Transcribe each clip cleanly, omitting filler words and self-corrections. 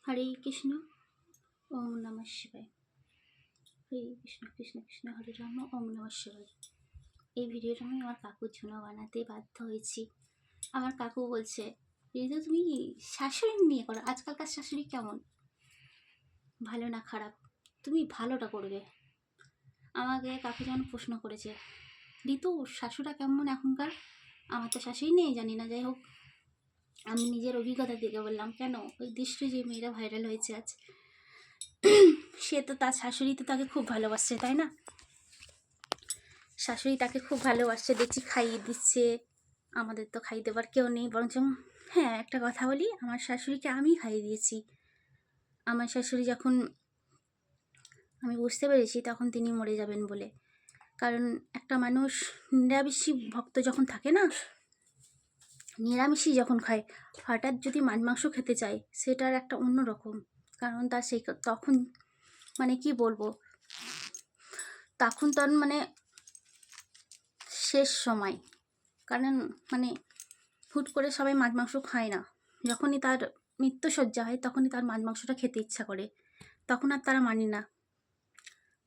হরে কৃষ্ণ। ওম নমঃ শিবায়। হরে কৃষ্ণ কৃষ্ণ কৃষ্ণ হরে রাম, ওম নমঃ শিবায়। এই ভিডিওটা আমি আমার কাকুর জন্য বানাতে বাধ্য হয়েছি। আমার কাকু বলছে, ঋতু তুমি শাশুড়ি নিয়ে করো, আজকালকার শাশুড়ি কেমন, ভালো না খারাপ, তুমি ভালোটা করবে। আমাকে কাকু যেমন প্রশ্ন করেছে, ঋতু শাশুড়া কেমন এখনকার। আমার তো শাশুড়ি নেই, জানি না। যাই হোক, আমি নিজের অভিজ্ঞতা থেকে বললাম। কেন, ওই দৃষ্টি যে মেয়েরা ভাইরাল হয়েছে আজ, সে তো তার শাশুড়ি তো তাকে খুব ভালোবাসছে, তাই না? শাশুড়ি তাকে খুব ভালোবাসছে, দেখছি খাইয়ে দিচ্ছে। আমাদের তো খাইয়ে দেবার কেউ নেই, বরঞ্চ হ্যাঁ একটা কথা বলি, আমার শাশুড়িকে আমি খাইয়ে দিয়েছি। আমার শাশুড়ি যখন আমি বুঝতে পেরেছি তখন তিনি মরে যাবেন বলে। কারণ একটা মানুষ নিরামিষী ভক্ত যখন থাকে না, নিরামিষই যখন খায়, হঠাৎ যদি মাছ মাংস খেতে চায়, সেটার একটা অন্য রকম। কারণ তার সেই তখন মানে কি বলবো, তখন তার মানে শেষ সময়। কারণ মানে হুট করে সবাই মাছ মাংস খায় না। যখনই তার মৃত্যুশয্যা হয় তখনই তার মাছ মাংসটা খেতে ইচ্ছা করে, তখন আর তারা মানি না।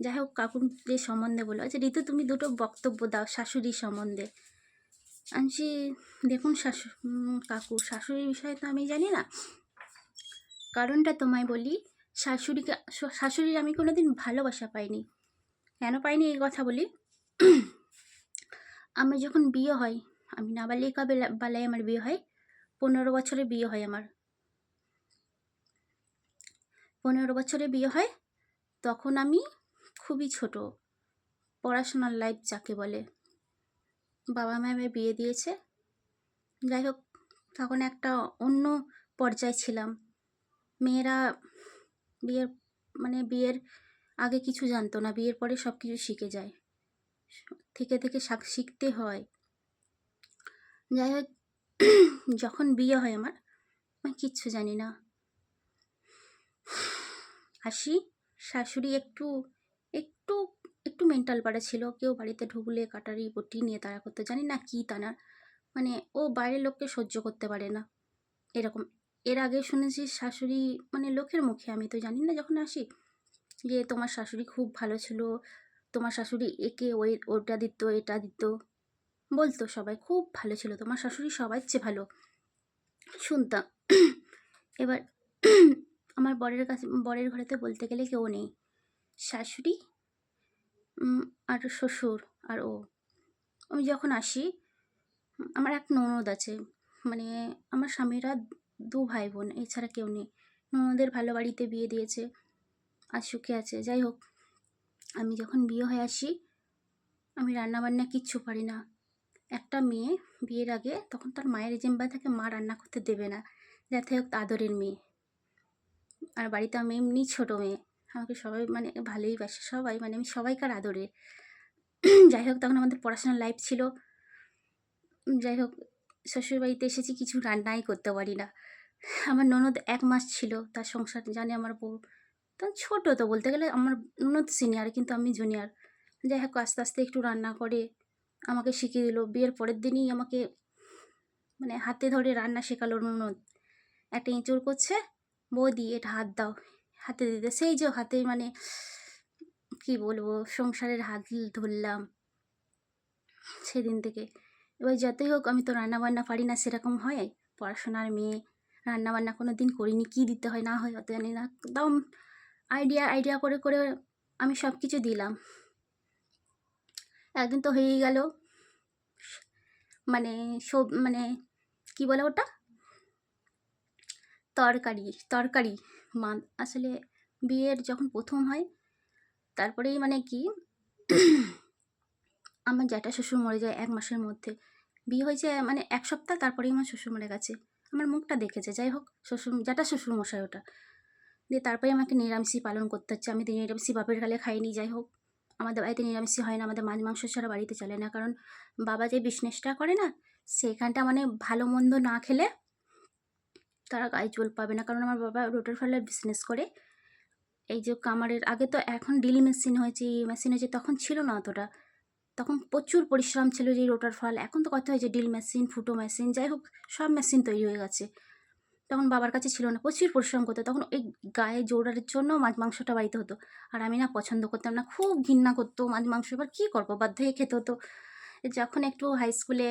যাই হোক, কাকুর যে সম্বন্ধে বলো, আচ্ছা ঋতু তুমি দুটো বক্তব্য দাও শাশুড়ি সম্বন্ধে। আমি দেখুন কাকু, শাশুড়ির বিষয়ে তো আমি জানি না। কারণটা তোমায় বলি, শাশুড়ির আমি কোনোদিন ভালোবাসা পাইনি। কেন পাইনি এই কথা বলি। আমার যখন বিয়ে হয়, আমি নাবালিকা বেলায় আমার বিয়ে হয়, 15 বছরে বিয়ে হয় আমার। 15 বছরে বিয়ে হয়, তখন আমি খুবই ছোট, পড়াশোনার লাইফ যাকে বলে। বাবা মা আমায় বিয়ে দিয়েছে। যাই হোক, তখন একটা অন্য পর্যায়ে ছিলাম। মেয়েরা বিয়ের আগে কিছু জানতো না, বিয়ের পরে সব কিছু শিখে যায়, থেকে শিখতে হয়। যাই হোক, যখন বিয়ে হয় আমার, আমি কিচ্ছু জানি না। আসি, শাশুড়ি একটু একটু একটু মেন্টাল পাড়া ছিল। কেউ বাড়িতে ঢুকলে কাটারি বটি নিয়ে তাড়া করতে, জানি না কি তানা, মানে ও বাইরের লোককে সহ্য করতে পারে না এরকম। এর আগে শুনেছি শাশুড়ি, মানে লোকের মুখে, আমি তো জানি না, যখন আসি যে তোমার শাশুড়ি খুব ভালো ছিল, তোমার শাশুড়ি একে ওটা দিত এটা দিত, বলতো সবাই খুব ভালো ছিল তোমার শাশুড়ি, সবার চেয়ে ভালো শুনতাম। এবার আমার বরের ঘরেতে বলতে গেলে কেউ নেই, শাশুড়ি আর শ্বশুর আর ও। আমি যখন আসি, আমার এক ননদ আছে, মানে আমার স্বামীরা 2 ভাই বোন, এছাড়া কেউ নেই। ননদের ভালো বাড়িতে বিয়ে দিয়েছে, আর সুখে আছে। যাই হোক, আমি যখন বিয়ে হয়ে আসি, আমি রান্নাবান্না কিচ্ছু পারি না। একটা মেয়ে বিয়ের আগে তখন তার মায়ের জিম্বা থেকে মা রান্না করতে দেবে না, যাতে হোক আদরের মেয়ে। আর বাড়িতে আমি এমনি ছোটো মেয়ে, আমাকে সবাই মানে ভালোই বাসে সবাই, মানে আমি সবাইকার আদরে। যাই হোক, তখন আমাদের পড়াশোনার লাইফ ছিল। যাই হোক, শ্বশুরবাড়িতে এসেছি, কিছু রান্নাই করতে পারি না। আমার ননদ 1 মাস ছিল, তার সংসার জানে আমার বউ। তখন ছোটো তো বলতে গেলে, আমার ননদ সিনিয়র কিন্তু আমি জুনিয়র। যাই হোক, আস্তে আস্তে একটু রান্না করে আমাকে শিখিয়ে দিল। বিয়ের পরের দিনই আমাকে মানে হাতে ধরে রান্না শেখালো ননদ। একটা এঁচড় করছে, বৌদি এটা হাত দাও, হাতে দিতে সেই যে হাতে মানে কি বলবো, সংসারের হাত ধরলাম সেদিন থেকে। এবার যতই হোক, আমি তো রান্নাবান্না পারি না সেরকম হয়, পড়াশোনার মেয়ে, রান্নাবান্না কোনো দিন করিনি, কী দিতে হয় না হয় অত জানি না। একদম আইডিয়া করে করে আমি সব কিছু দিলাম। একদিন তো হয়েই গেল, মানে মানে কি বলে ওটা, তরকারি আসলে বিয়ের যখন প্রথম হয়, তারপরেই মানে কি, আমার জ্যাঠা শ্বশুর মরে যায় 1 মাসের মধ্যে। বিয়ে হয়েছে মানে 1 সপ্তাহ, তারপরেই আমার শ্বশুর মরে গেছে। আমার মুখটা দেখেছে। যাই হোক, জ্যাঠা শ্বশুর মশাই ওটা দিয়ে, তারপরে আমাকে নিরামিষই পালন করতে হচ্ছে। আমি তো নিরামিষই বাপের গালে খাইনি। যাই হোক, আমাদের বাড়িতে নিরামিষই হয় না, আমাদের মাছ মাংস ছাড়া বাড়িতে চলে না। কারণ বাবা যে বিজনেসটা করে না, সেখানটা মানে ভালো মন্দ না খেলে তারা গায়ে জোর পাবে না। কারণ আমার বাবা রোটার ফেলার বিজনেস করে। এই যে কামারের আগে তো এখন ড্রিল মেশিন হয়েছে, মেশিন হয়েছে, তখন ছিল না অতটা। তখন প্রচুর পরিশ্রম ছিল যে রোটার ফল। এখন তো কথা হয়েছে ড্রিল মেশিন, ফুটো মেশিন, যাই হোক সব মেশিন তৈরি হয়ে গেছে। তখন বাবার কাছে ছিল না, প্রচুর পরিশ্রম করতো, তখন ওই গায়ে জোরের জন্য মাছ মাংসটা বাড়িতে হতো। আর আমি না পছন্দ করতাম না, খুব ঘৃণা করতো মাছ মাংস, এবার কী করবো, বাধ্য হয়ে খেতে হতো। যখন একটু হাই স্কুলে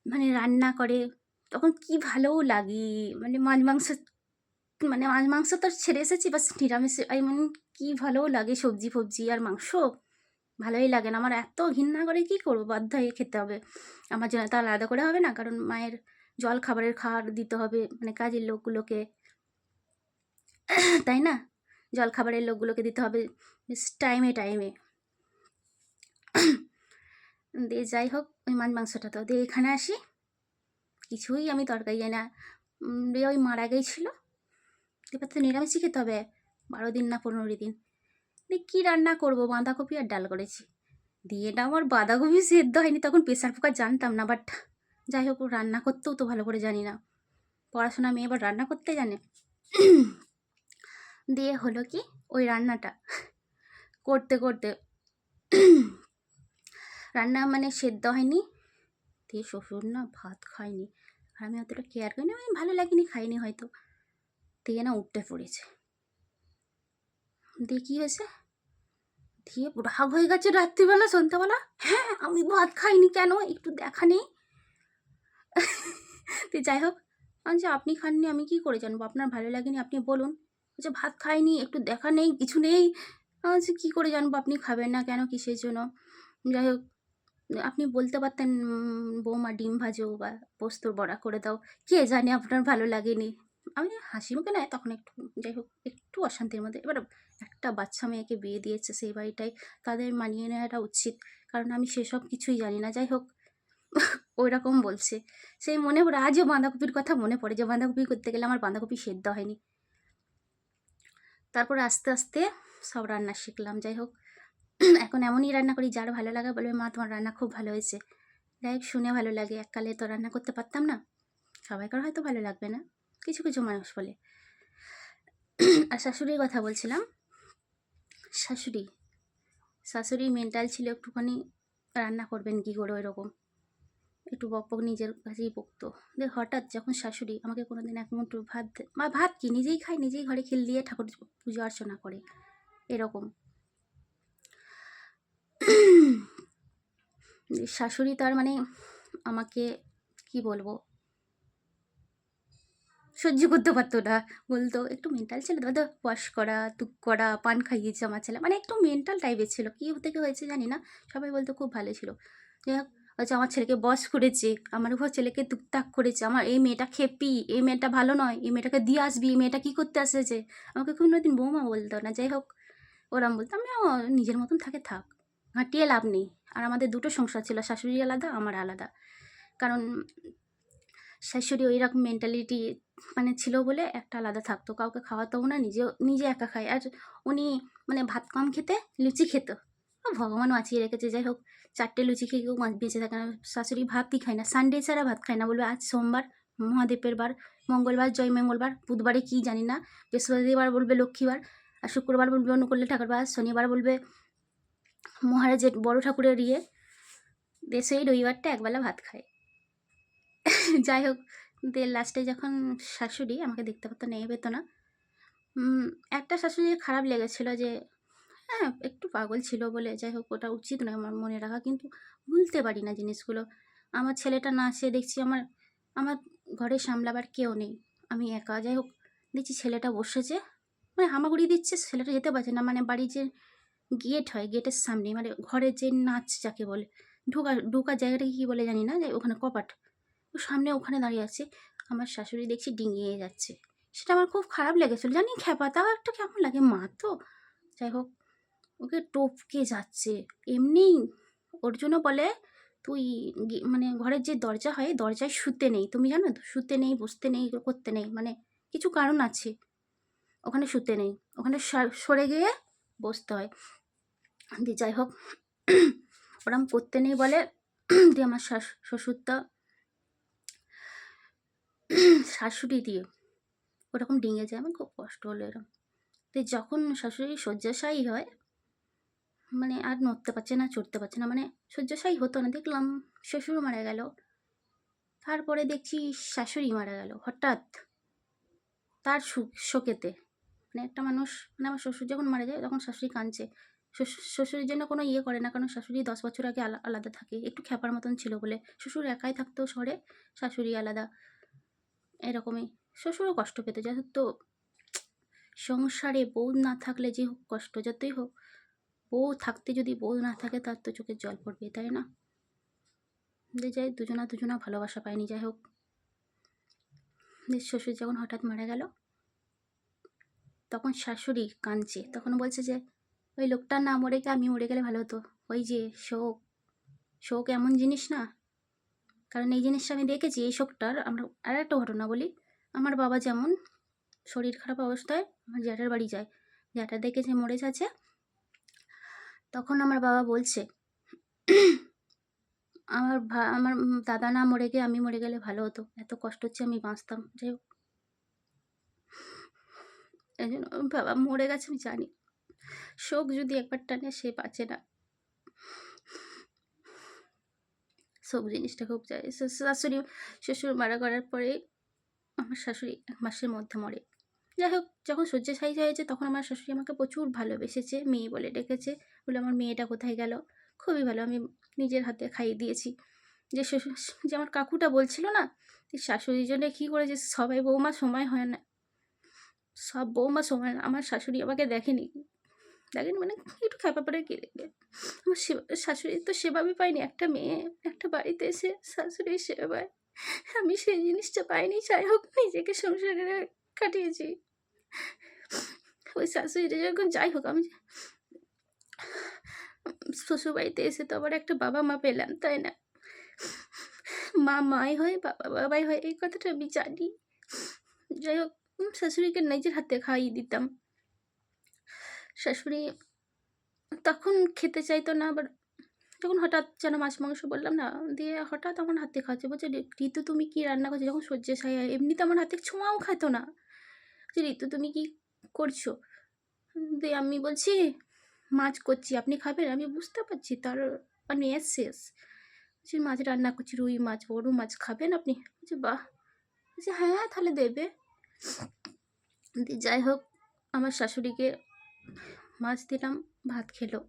মানে রান্না করে তখন কি ভালোও লাগে, মানে মাছ মাংস, মানে মাছ মাংস তো ছেড়ে এসেছি, বাস নিরামিষ আই মানে কী ভালোও লাগে, সবজি ফবজি আর মাংস ভালোই লাগে না। আমার এত ঘৃণা করে কী করবো, বাধ্য হয়ে খেতে হবে। আমার জন্য তো আলাদা করে হবে না, কারণ মায়ের জল খাবারের খাওয়ার দিতে হবে, মানে কাজের লোকগুলোকে, তাই না, জল খাবারের লোকগুলোকে দিতে হবে বেশ টাইমে টাইমে। দিয়ে যাই হোক, ওই মাছ মাংসটা তো দিয়ে এখানে আসি, কিছুই আমি তরকারি জানি না। দিয়ে ওই মারা গিয়েছিলো, এবার তো নিরামিষই খেতে হবে, 12 দিন না 15 দিন। দিয়ে কী রান্না করবো, বাঁধাকপি আর ডাল করেছি। দিয়ে না আমার বাঁধাকপি সেদ্ধ হয়নি, তখন প্রেশার কুকার জানতাম না, বাট যাই হোক রান্না করতেও তো ভালো করে জানি না, পড়াশোনা মেয়ে এবার রান্না করতে জানে। দিয়ে হলো কি, ওই রান্নাটা করতে করতে রান্না মানে সেদ্ধ হয়নি, দিয়ে শ্বশুর না ভাত খায়নি, আর আমি অতটা কেয়ার করি না, আমি ভালো লাগেনি, খাইনি হয়তো। দিয়ে না উঠতে পড়েছে, দিয়ে কী হয়েছে, দিয়ে রাগ হয়ে গেছে রাত্রিবেলা সন্ধ্যাবেলা, হ্যাঁ আমি ভাত খাইনি কেন, একটু দেখা নেই। তো যাই হোক, আচ্ছা আপনি খাননি আমি কি করে জানবো, আপনার ভালো লাগেনি আপনি বলুন। আচ্ছা ভাত খাইনি, একটু দেখা নেই, কিছু নেই, আচ্ছা কী করে জানবো আপনি খাবেন না কেন, কিসের জন্য। যাই হোক, আপনি বলতে পারতেন বৌমা ডিম ভাজো বা পোস্তর বড়া করে দাও, কে জানে আপনার ভালো লাগেনি। আমি হাসি মুখে নয় তখন একটু, যাই হোক একটু অশান্তির মধ্যে। এবার একটা বাচ্চা মেয়েকে বিয়ে দিয়েছে সেই বাড়িটাই, তাদের মানিয়ে নেওয়াটা উচিত, কারণ আমি সেসব কিছুই জানি না। যাই হোক, ওই রকম বলছে, সেই মনে পড়ে আজও বাঁধাকপির কথা মনে পড়ে, যে বাঁধাকপি করতে গেলে আমার বাঁধাকপি সেদ্ধ হয়নি। তারপরে আস্তে আস্তে সব রান্না শিখলাম। যাই হোক, এখন এমনই রান্না করি যার ভালো লাগে বলবে মা তোমার রান্না খুব ভালো হয়েছে। যাই হোক, শুনে ভালো লাগে, এককালে তো রান্না করতে পারতাম না, সবাইকার হয়তো ভালো লাগবে না, কিছু কিছু মানুষ বলে। আর শাশুড়ির কথা বলছিলাম, শাশুড়ি শাশুড়ি মেন্টাল ছিল একটুখানি, রান্না করবেন কী করে, ওই রকম একটু বকবক নিজের কাছেই বকতো। দেখ হঠাৎ যখন শাশুড়ি আমাকে কোনোদিন এক মুঠো ভাত বা ভাত কি নিজেই খায়, নিজেই ঘরে খিল দিয়ে ঠাকুর পুজো অর্চনা করে, এরকম। শাশুড়ি তার মানে আমাকে কি বলবো, সহ্য করতে পারতো না, বলতো একটু মেন্টাল ছিল, দাদা ওয়াশ করা তুক করা পান খাইয়েছে আমার ছেলে, মানে একটু মেন্টাল টাইপের ছিল, কী থেকে হয়েছে জানি না, সবাই বলতো খুব ভালো ছিল। যাই হোক, আচ্ছা আমার ছেলেকে বস করেছে, আমার উপর ছেলেকে তুকতাক করেছে, আমার এই মেয়েটা খেপি, এই মেয়েটা ভালো নয়, এই মেয়েটাকে দিয়ে আসবি, এই মেয়েটা কী করতে আসেছে, আমাকে কোনোদিন বৌমা বলতো না। যাই হোক, ওরম বলতাম আমি, নিজের মতন থাকে থাক, হাঁটিয়ে লাভ নেই। আর আমাদের দুটো সংসার ছিল, শাশুড়ি আলাদা আমার আলাদা, কারণ শাশুড়ি ওই রকম মেন্টালিটি মানে ছিল বলে একটা আলাদা থাকতো, কাউকে খাওয়াতেও না, নিজে একা খায়। আর উনি মানে ভাত কম খেতে, লুচি খেত, ভগবান বাঁচিয়ে রেখেছে। যাই হোক, 4টে লুচি খেয়ে কেউ বেঁচে থাকে না। শাশুড়ি ভাতই খায় না, সানডে ছাড়া ভাত খায় না, বলবে আজ সোমবার মহাদেবের বার, মঙ্গলবার জয় মঙ্গলবার, বুধবারে কি জানি না, বৃহস্পতিবার বলবে লক্ষ্মীবার, আর শুক্রবার বলবে অনুকূল্য ঠাকুরবার, শনিবার বলবে মহারাজের বড় ঠাকুরের দেশে রবিবারটা একবেলা ভাত খায়। যাই হোক, দিয়ে লাস্টে যখন শাশুড়ি আমাকে দেখতে পারতো না, পেতো না, একটা শাশুড়ির খারাপ লেগেছিলো যে হ্যাঁ একটু পাগল ছিল বলে, যাই হোক ওটা উচিত নয় আমার মনে রাখা, কিন্তু ভুলতে পারি না জিনিসগুলো। আমার ছেলেটা না আসে দেখছি, আমার আমার ঘরে সামলাবার কেউ নেই, আমি একা। যাই হোক, দেখছি ছেলেটা বসেছে, মানে হামাগুড়ি দিচ্ছে, ছেলেটা যেতে পারছে না, মানে বাড়ির যে গেট হয়, গেটের সামনে, মানে ঘরের যে নাচ যাকে বলে, ঢোকার জায়গাটাকে কী বলে জানি না, যে ওখানে কপাট, ও সামনে ওখানে দাঁড়িয়ে আছে, আমার শাশুড়ি দেখছি ডিঙিয়ে যাচ্ছে, সেটা আমার খুব খারাপ লেগেছিলো, জানি খ্যাপা, তাও একটা কেমন লাগে, মা তো। যাই হোক, ওকে টপকে যাচ্ছে এমনি, ওর জন্য বলে তুই মানে ঘরের যে দরজা হয়, দরজায় শুতে নেই, তুমি জানো তো, শুতে নেই, বসতে নেই, করতে নেই, মানে কিছু কারণ আছে, ওখানে শুতে নেই, ওখানে সরে গিয়ে বসতে হয়। দিয়ে যাই হোক, ওরম করতে নেই বলে, দিয়ে আমার শ্বশুরটা শাশুড়ি দিয়ে ওরকম ডিঙে যায়, আমার খুব কষ্ট হলো এরকম। তো যখন শাশুড়ি শয্যাশায়ী হয়, মানে আর নড়তে পারছে না, চড়তে পারছে না, মানে শয্যাশায়ী হতো না, দেখলাম শ্বশুর মারা গেল, তারপরে দেখছি শাশুড়ি মারা গেল হঠাৎ, তার শোকেতে, মানে একটা মানুষ, মানে আমার শ্বশুর যখন মারা যায় তখন শাশুড়ি কাঁদছে। শ্বশুরের জন্য কোনো ইয়ে করে না, কারণ শাশুড়ি 10 বছর আগে আলাদা থাকে, একটু খ্যাপার মতন ছিল বলে। শ্বশুর একাই থাকতো শহরে, শাশুড়ি আলাদা, এরকমই। শ্বশুরও কষ্ট পেত, যেহেতু সংসারে বউ না থাকলে যে হোক কষ্ট, যতই হোক বউ থাকতে যদি বউ না থাকে তার তো চোখের জল পড়বে, তাই না? যে যাই দুজনা ভালোবাসা পায়নি, যাই হোক। শ্বশুর যখন হঠাৎ মারা গেল তখন শাশুড়ি কাঁদছে, তখন বলছে যে ওই লোকটা না মরে গিয়ে আমি মরে গেলে ভালো হতো। ওই যে শোক এমন জিনিস না, কারণ এই জিনিসটা আমি দেখেছি। এই শোকটার আমরা আর একটা ঘটনা বলি। আমার বাবা যেমন শরীর খারাপ অবস্থায় আমার জ্যাঠার বাড়ি যায়, জ্যাঠা দেখেছে মরে যাচ্ছে, তখন আমার বাবা বলছে আমার দাদা না মরে গিয়ে আমি মরে গেলে ভালো হতো, এত কষ্ট হচ্ছে আমি বাঁচতাম। যাই হোক, এই জন্য বাবা মরে গেছে আমি জানি। শোক যদি একবার টানে সে বাঁচে না, শোক জিনিসটা খুব চাই। শ্বশুর মারা করার পরে আমার শাশুড়ি 1 মাসের মধ্যে মরে। যাই হোক, যখন শয্যাশায়ী হয়েছে তখন আমার শাশুড়ি আমাকে প্রচুর ভালোবেসেছে, মেয়ে বলে ডেকেছে, বলে আমার মেয়েটা কোথায় গেল। খুবই ভালো, আমি নিজের হাতে খাইয়ে দিয়েছি। যে শ্বশুর, যে আমার কাকুটা বলছিল না শাশুড়ির জন্য কী করেছে, সবাই বৌমা সময় হয় না, সব বৌমা সময় না। আমার শাশুড়ি আমাকে দেখেনি মানে একটু খ্যাপা পড়ে কে দেখবে। আমার শাশুড়ির তো সেভাবে পাইনি, একটা মেয়ে একটা বাড়িতে এসে শাশুড়ির সেবায় আমি সেই জিনিসটা পাইনি। যাই হোক, নিজেকে সংসারে কাটিয়েছি ওই শাশুড়িটা যখন। যাই হোক, আমি শ্বশুরবাড়িতে এসে তো আবার একটা বাবা মা পেলাম, তাই না? মা মাই হয়, বাবা বাবাই হয়, এই কথাটা আমি জানি। যাই হোক, শাশুড়িকে নিজের হাতে খাইয়ে দিতাম। শাশুড়ি তখন খেতে চাইতো না, আবার যখন হঠাৎ যেন মাছ মাংস বললাম না, দিয়ে হঠাৎ আমার হাতে খাচ্ছে, বলছে ঋতু তুমি কি রান্না করছো? যখন শয্যাশায়ী হয় এমনিতে আমার হাতে ছোঁয়াও খাইতো না, যে ঋতু তুমি কি করছো? দিয়ে আমি বলছি মাছ করছি, আপনি খাবেন? আমি বুঝতে পারছি তার মানে শেষ, যে মাছ রান্না করছি, রুই মাছ, বড় মাছ, খাবেন আপনি? বলছে বাহ, বলছে হ্যাঁ তাহলে দেবে। যাই হোক, আমার শাশুড়িকে মাছ দিলাম, ভাত খেলো।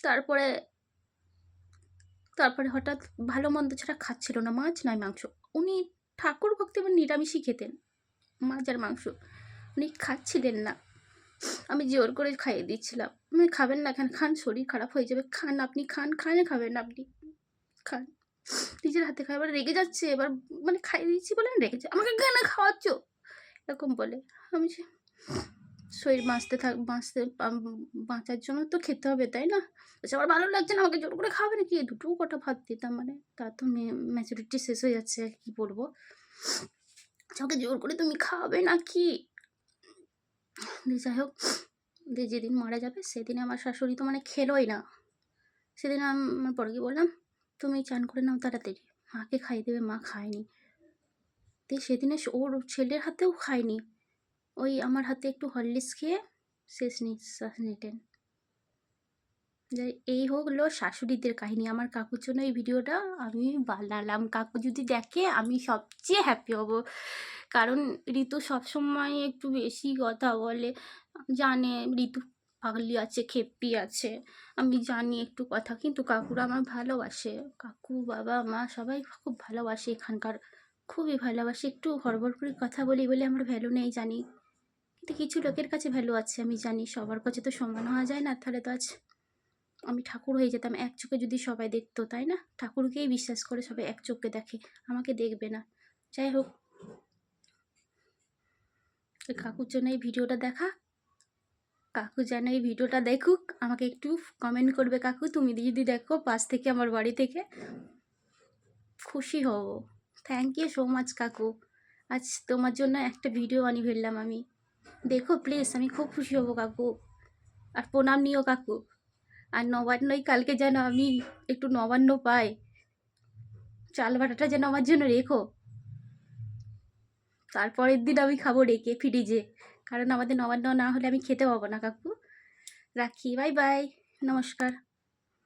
তারপরে হঠাৎ ভালো মন্দ ছাড়া খাচ্ছিল না, মাছ নয় মাংস। উনি ঠাকুর ভক্তি এবং নিরামিষই খেতেন, মাছ আর মাংস উনি খাচ্ছিলেন না। আমি জোর করে খাইয়ে দিচ্ছিলাম, আমি খাবেন না, খান শরীর খারাপ হয়ে যাবে, খান আপনি, খান খাবেন আপনি, খান। নিজের হাতে খাই, এবার রেগে যাচ্ছে, এবার মানে খাইয়ে দিচ্ছি বলে রেগেছে, আমাকে কেন খাওয়াচ্ছ এরকম বলে। আমি শরীর বাঁচার জন্য তো খেতে হবে, তাই না? আমার ভালো লাগছে না, আমাকে জোর করে খাওয়াবে নাকি? দুটো কটা ভাত দিতাম, মানে তার তো ম্যাচুরিটি শেষ হয়ে যাচ্ছে, কি বলবো। আমাকে জোর করে তুমি খাওয়াবে নাকি? যাই হোক, যেদিন মারা যাবে সেদিন আমার শাশুড়ি তো মানে খেলোই না। সেদিন আমার বড়কে বললাম তুমি চান করে নাও তাড়াতাড়ি, মাকে খাইয়ে দেবে, মা খায়নি। দিয়ে সেদিনে ওর ছেলের হাতেও খায়নি, ওই আমার হাতে একটু হরলিক্স খেয়ে শেষ নিঃশ্বাস নিতেন। যাই, এই হলো শাশুড়িদের কাহিনী। আমার কাকুর জন্য এই ভিডিওটা আমি বানালাম, কাকু যদি দেখে আমি সবচেয়ে হ্যাপি হব, কারণ ঋতু সবসময় একটু বেশি কথা বলে, জানে ঋতু পাগলি আছে, খেপি আছে, আমি জানি একটু কথা, কিন্তু কাকুরা আমার ভালোবাসে, কাকু বাবা মা সবাই খুব ভালোবাসে, এখানকার খুবই ভালোবাসে। একটু হড়বড় করে কথা বলি বলে আমার ভ্যালু নেই জানি, কিন্তু কিছু লোকের কাছে ভ্যালু আছে আমি জানি, সবার কাছে তো সমান হওয়া যায় না, তাহলে তো আজ আমি ঠাকুর হয়ে যেতাম। এক চোখে যদি সবাই দেখতো, তাই না? ঠাকুরকেই বিশ্বাস করে সবাই এক চোখে দেখে, আমাকে দেখবে না। যাই হোক, কাকুর জন্য এই ভিডিওটা দেখা, কাকু যেন এই ভিডিওটা দেখুক, আমাকে একটু কমেন্ট করবে কাকু, তুমি যদি দেখো পাশ থেকে আমার বাড়ি থেকে, খুশি হব। থ্যাংক ইউ সো মাচ কাকু, আজ তোমার জন্য একটা ভিডিও বানিয়ে ফেললাম আমি, দেখো প্লিজ, আমি খুব খুশি হব কাকু। আর প্রণাম নিও কাকু, আর নবান্নই কালকে যেন আমি একটু নবান্ন পাই, চাল বাটাটা যেন আমার জন্য রেখো, তারপরের দিন আমি খাবো রেখে ফ্রিজে, কারণ আমাদের নবান্ন না হলে আমি খেতে পাবো না কাকু। রাখি, বাই বাই, নমস্কার।